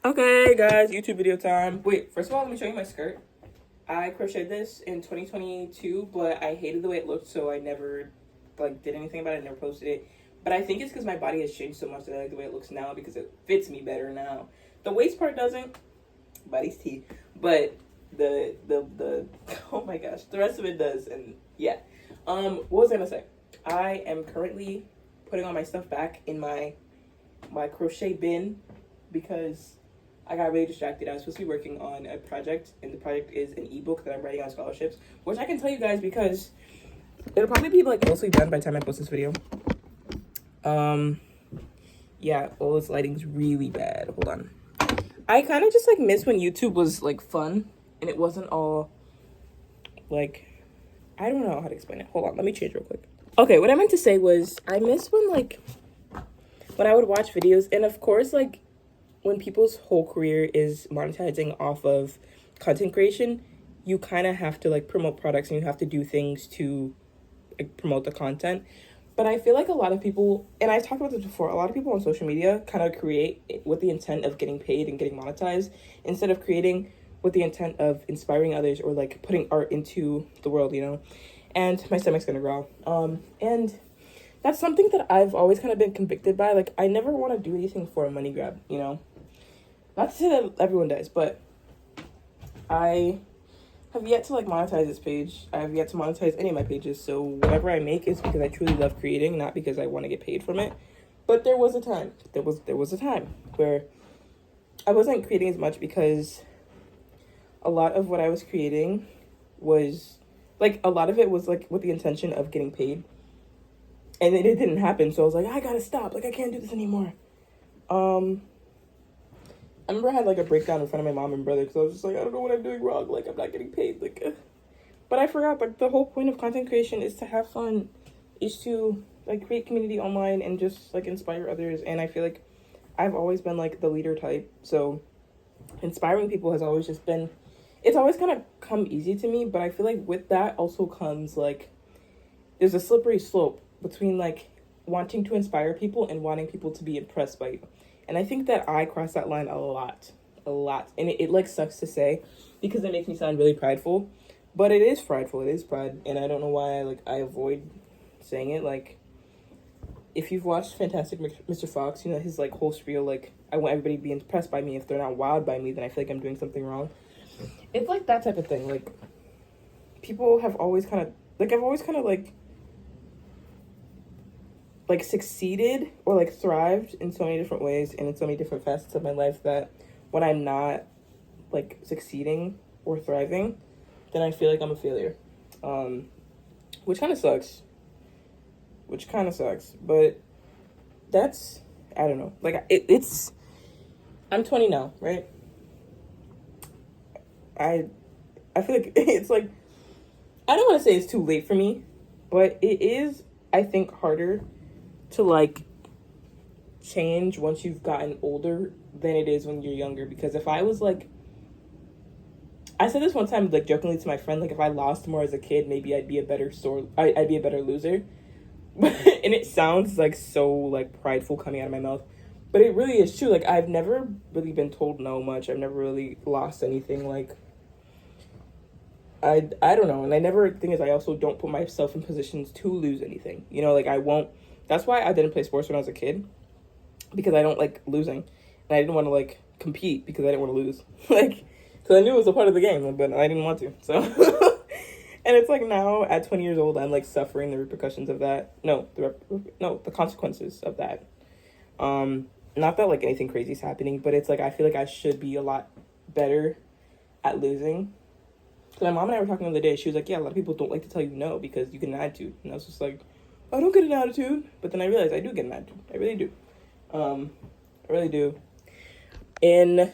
Okay, guys, YouTube video time. Wait, first of all, let me show you my skirt. I crocheted this in 2022, but I hated the way it looked, so I never, did anything about it. I never posted it. But I think it's because my body has changed so much that I like the way it looks now because it fits me better now. The waist part doesn't. Body's tea. But the oh my gosh, the rest of it does, and yeah. What was I gonna say? I am currently putting all my stuff back in my crochet bin because I got really distracted. I was supposed to be working on a project, and the project is an ebook that I'm writing on scholarships, which I can tell you guys because it'll probably be mostly done by the time I post this video. Yeah, all this lighting's really bad. Hold on. I kind of just miss when YouTube was fun and it wasn't all I don't know how to explain it. Hold on, let me change real quick. Okay, what I meant to say was I miss when I would watch videos, and of course when people's whole career is monetizing off of content creation, you kind of have to promote products and you have to do things to promote the content. But I feel like a lot of people, and I've talked about this before, a lot of people on social media kind of create with the intent of getting paid and getting monetized instead of creating with the intent of inspiring others or putting art into the world, you know? And my stomach's gonna growl. And that's something that I've always kind of been convicted by. I never want to do anything for a money grab, you know? Not to say that everyone does, but I have yet to monetize this page. I have yet to monetize any of my pages. So whatever I make is because I truly love creating, not because I want to get paid from it. But there was a time. There was a time where I wasn't creating as much because a lot of what I was creating was a lot of it was with the intention of getting paid. And then it didn't happen. So I was like, I gotta stop. I can't do this anymore. I remember I had a breakdown in front of my mom and brother because I was just I don't know what I'm doing wrong. I'm not getting paid. But I forgot the whole point of content creation is to have fun, is to create community online and just inspire others. And I feel I've always been the leader type. So inspiring people has always just been, it's always kind of come easy to me. But I feel with that also comes there's a slippery slope between wanting to inspire people and wanting people to be impressed by you. And I think that I cross that line a lot. And it sucks to say because it makes me sound really prideful, but it is prideful. It is pride. And I don't know why I avoid saying it. If you've watched Fantastic Mr. Fox, you know, his whole spiel, I want everybody to be impressed by me. If they're not wowed by me, then I feel I'm doing something wrong. It's that type of thing. People have always kind of, I've always kind of succeeded or thrived in so many different ways and in so many different facets of my life that when I'm not succeeding or thriving, then I feel I'm a failure, which kind of sucks, but that's, I don't know, it's I'm 20 now, right? I feel it's I don't want to say it's too late for me, but it is, I think, harder to change once you've gotten older than it is when you're younger. Because if I was I said this one time jokingly to my friend, if I lost more as a kid, maybe I'd be a better I'd be a better loser. And it sounds so prideful coming out of my mouth, but it really is true. I've never really been told no much. I've never really lost anything. I don't know, and I never, thing is, I also don't put myself in positions to lose anything, you know, I won't. That's why I didn't play sports when I was a kid, because I don't like losing, and I didn't want to compete because I didn't want to lose, so I knew it was a part of the game, but I didn't want to, so. And it's now at 20 years old, I'm suffering the repercussions of that. No, the consequences of that. Not that anything crazy is happening, but it's I feel I should be a lot better at losing. So my mom and I were talking the other day. She was yeah, a lot of people don't like to tell you no because you get an attitude. And I was just I don't get an attitude. But then I realized I do get an attitude. I really do. I really do. And the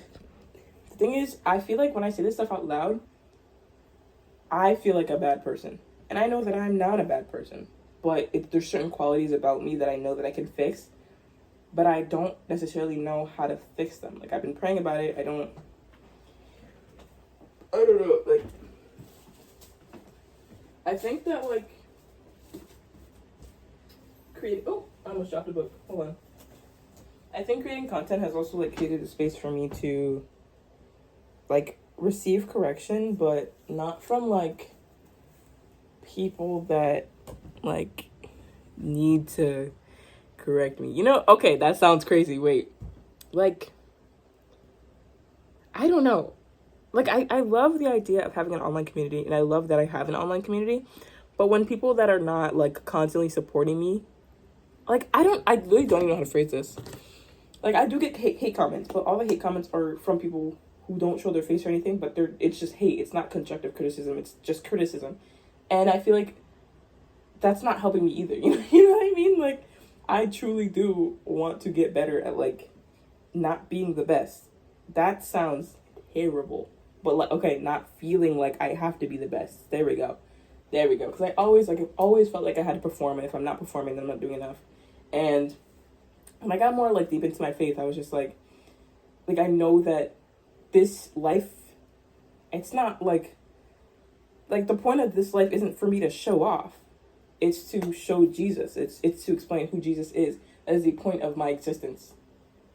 thing is, I feel when I say this stuff out loud, I feel like a bad person. And I know that I'm not a bad person. But there's certain qualities about me that I know that I can fix. But I don't necessarily know how to fix them. I've been praying about it. I don't know. I think that oh, I almost dropped a book. Hold on. I think creating content has also like created a space for me to like receive correction, but not from like people that like need to correct me. You know, okay, that sounds crazy. Wait. Like, I don't know. Like, I love the idea of having an online community, and I love that I have an online community. But when people that are not like constantly supporting me, like I really don't even know how to phrase this. Like, I do get hate comments, but all the hate comments are from people who don't show their face or anything, but it's just hate. It's not constructive criticism. It's just criticism. And I feel like that's not helping me either. You know what I mean? Like, I truly do want to get better at like not being the best. That sounds terrible. But like, okay, not feeling like I have to be the best. There we go. Because I've always felt like I had to perform, and if I'm not performing, then I'm not doing enough. And when I got more like deep into my faith, I was just like I know that this life, it's not like the point of this life isn't for me to show off. It's to show Jesus. It's to explain who Jesus is. That is the point of my existence,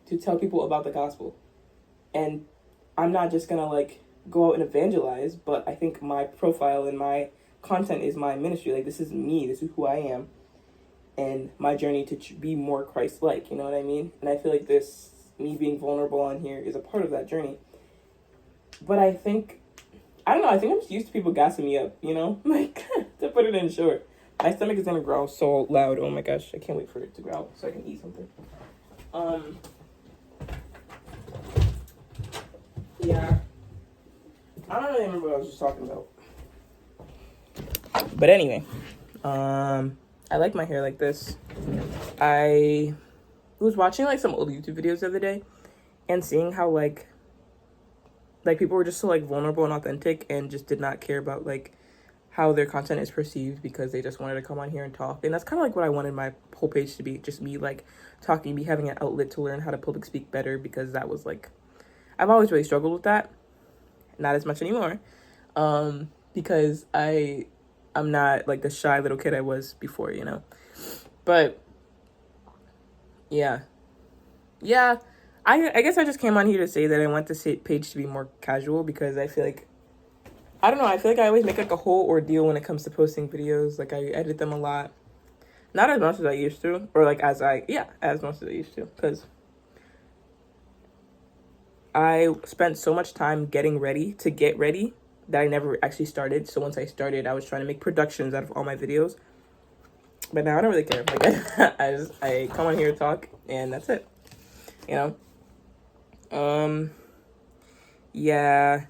to tell people about the gospel. And I'm not just gonna like go out and evangelize, but I think my profile and my content is my ministry. Like, this is me. This is who I am. And my journey to be more Christ-like, you know what I mean? And I feel like me being vulnerable on here is a part of that journey. But I think I'm just used to people gassing me up, you know? Like, to put it in short. My stomach is gonna growl so loud. Oh my gosh, I can't wait for it to growl so I can eat something. Yeah. I don't really remember what I was just talking about. But anyway, I like my hair like this. I was watching like some old YouTube videos the other day and seeing how like people were just so like vulnerable and authentic and just did not care about like how their content is perceived because they just wanted to come on here and talk. And that's kind of like what I wanted my whole page to be, just me like talking, me having an outlet to learn how to public speak better, because that was like, I've always really struggled with that. Not as much anymore, because I'm not like the shy little kid I was before, you know. But yeah, I guess I just came on here to say that I want this page to be more casual, because I feel like, I don't know, I feel like I always make like a whole ordeal when it comes to posting videos. Like, I edit them a lot, not as much as I used to, or like as much as I used to, because I spent so much time getting ready that I never actually started. So once I started, I was trying to make productions out of all my videos. But now I don't really care. Like, I come on here to talk, and that's it. You know? Yeah.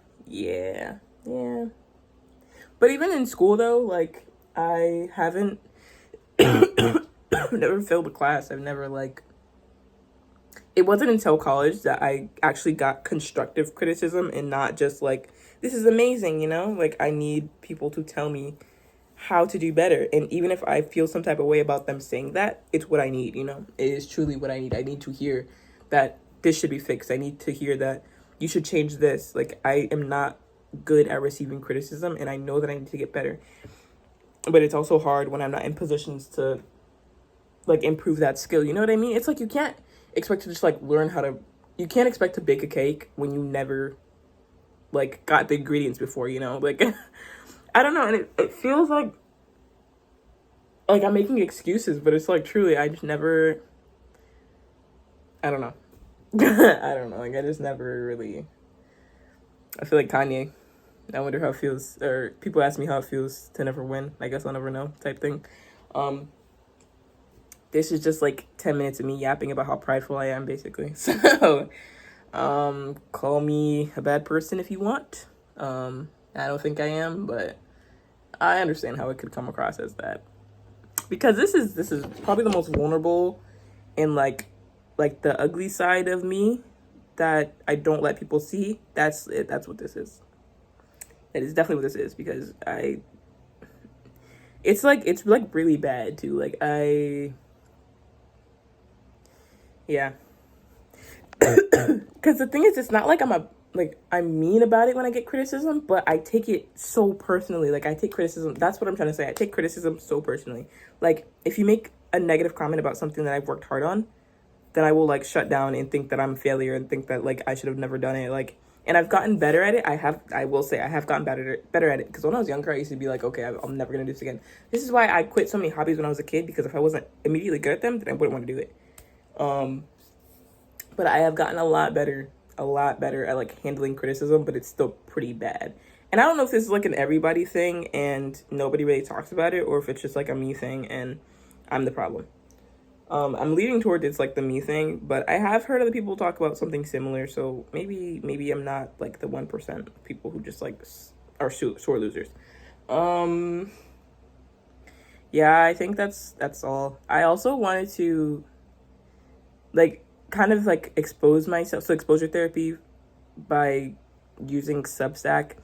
But even in school, though, like, I haven't never failed a class. I've never, like, it wasn't until college that I actually got constructive criticism, and not just like, this is amazing, you know? Like, I need people to tell me how to do better. And even if I feel some type of way about them saying that, it's what I need, you know? It is truly what I need. I need to hear that this should be fixed. I need to hear that you should change this. Like, I am not good at receiving criticism, and I know that I need to get better. But it's also hard when I'm not in positions to like improve that skill. You know what I mean? It's like, you can't expect to just like you can't expect to bake a cake when you never like got the ingredients before, you know? Like, I don't know. And it feels like I'm making excuses, but it's like, truly, I just never, I don't know. I don't know. Like, I just never really, I feel like Kanye. I wonder how it feels, or people ask me how it feels to never win. I guess I'll never know, type thing. This is just like 10 minutes of me yapping about how prideful I am, basically. So, call me a bad person if you want. I don't think I am, but I understand how it could come across as that. Because this is probably the most vulnerable and like the ugly side of me that I don't let people see. That's it. That's what this is. That is definitely what this is, because it's like really bad too. Like, yeah. Because the thing is, it's not like I'm mean about it when I get criticism, but I take it so personally. Like, I take criticism, that's what I'm trying to say. I take criticism so personally. Like, if you make a negative comment about something that I've worked hard on, then I will like shut down and think that I'm a failure and think that like I should have never done it. Like, and I've gotten better at it. I will say I have gotten better at it, because when I was younger I used to be like, okay, I'm never gonna do this again. This is why I quit so many hobbies when I was a kid, because if I wasn't immediately good at them, then I wouldn't want to do it. But I have gotten a lot better at like handling criticism, but it's still pretty bad. And I don't know if this is like an everybody thing and nobody really talks about it, or if it's just like a me thing and I'm the problem. I'm leaning toward it's like the me thing, but I have heard other people talk about something similar, so maybe I'm not like the 1% people who just like are sore losers. Yeah, I think that's all. I also wanted to like kind of like expose myself, so exposure therapy, by using Substack,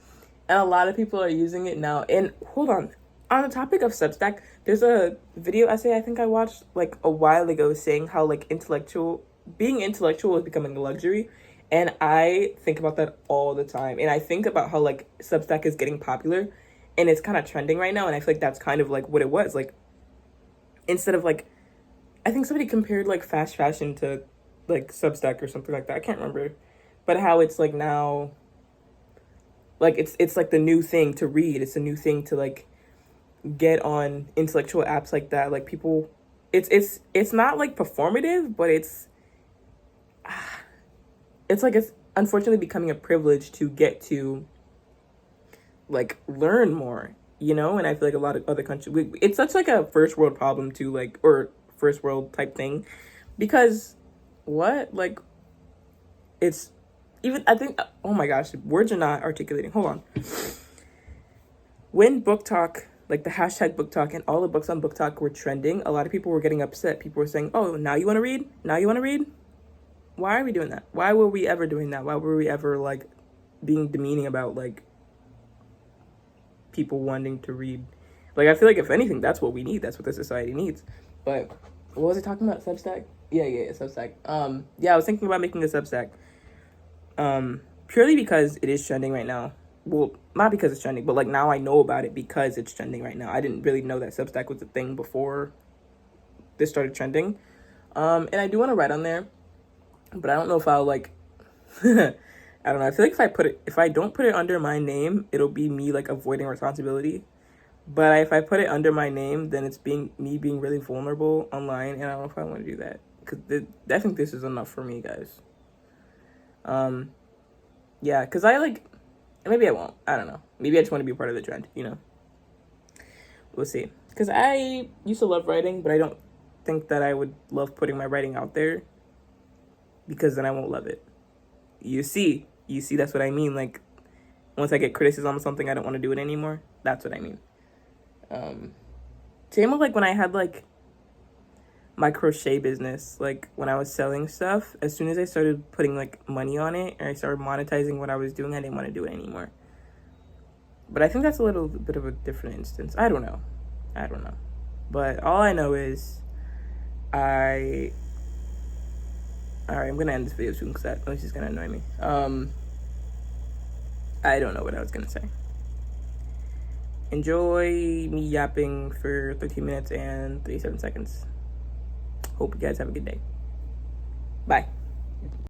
and a lot of people are using it now. And hold on the topic of Substack, there's a video essay I think I watched like a while ago saying how like being intellectual is becoming a luxury, and I think about that all the time. And I think about how like Substack is getting popular and it's kind of trending right now, and I feel like that's kind of like what it was. Like, instead of like, I think somebody compared like fast fashion to like Substack or something like that. I can't remember. But how it's like now, like it's like the new thing to read. It's a new thing to like get on intellectual apps like that. Like people, it's not like performative, but it's like it's unfortunately becoming a privilege to get to like learn more, you know. And I feel like a lot of other countries, it's such like a first world problem too, like, or first world type thing, because what, like, it's even, I think, oh my gosh, words are not articulating, hold on. When Book Talk, like the hashtag Book Talk and all the books on Book Talk were trending, a lot of people were getting upset. People were saying, oh, now you want to read? Now you want to read? Why are we doing that? Why were we ever doing that? Why were we ever like being demeaning about like people wanting to read? Like, I feel like if anything, that's what we need. That's what the society needs. But what was I talking about? Substack? Yeah, Substack. Yeah, I was thinking about making a Substack. Purely because it is trending right now. Well, not because it's trending, but like now I know about it because it's trending right now. I didn't really know that Substack was a thing before this started trending. And I do want to write on there, but I don't know if I'll like, I don't know. I feel like if I don't put it under my name, it'll be me like avoiding responsibility. But if I put it under my name, then it's me being really vulnerable online, and I don't know if I want to do that, because I think this is enough for me, guys. Yeah, because I like, maybe I won't. I don't know. Maybe I just want to be a part of the trend, you know? We'll see. Because I used to love writing, but I don't think that I would love putting my writing out there, because then I won't love it. You see, that's what I mean. Like, once I get criticism on something, I don't want to do it anymore. That's what I mean. Same with like when I had like my crochet business, like when I was selling stuff, as soon as I started putting like money on it and I started monetizing what I was doing, I didn't want to do it anymore. But I think that's a little bit of a different instance. I don't know. But all I know is alright, I'm gonna end this video soon because that noise is gonna annoy me. I don't know what I was gonna say. Enjoy me yapping for 13 minutes and 37 seconds. Hope you guys have a good day. Bye.